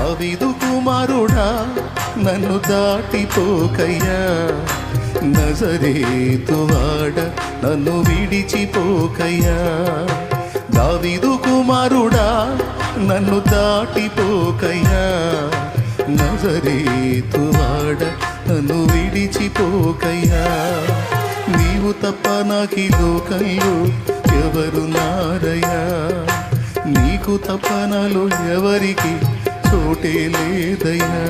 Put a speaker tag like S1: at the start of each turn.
S1: దావీదు కుమారుడా నన్ను దాటిపోకయ్యా, నజరేతువాడ నన్ను విడిచిపోకయ్యా. దావీదు కుమారుడా నన్ను దాటిపోకయ్యా, నజరేతువాడ నన్ను విడిచిపోకయ్యా. నీవు తప్ప నాకీ లోకంలో ఎవరున్నారయ్యా, నీకు తప్ప నాలో ఎవరికి చోటే లేదయ్యా.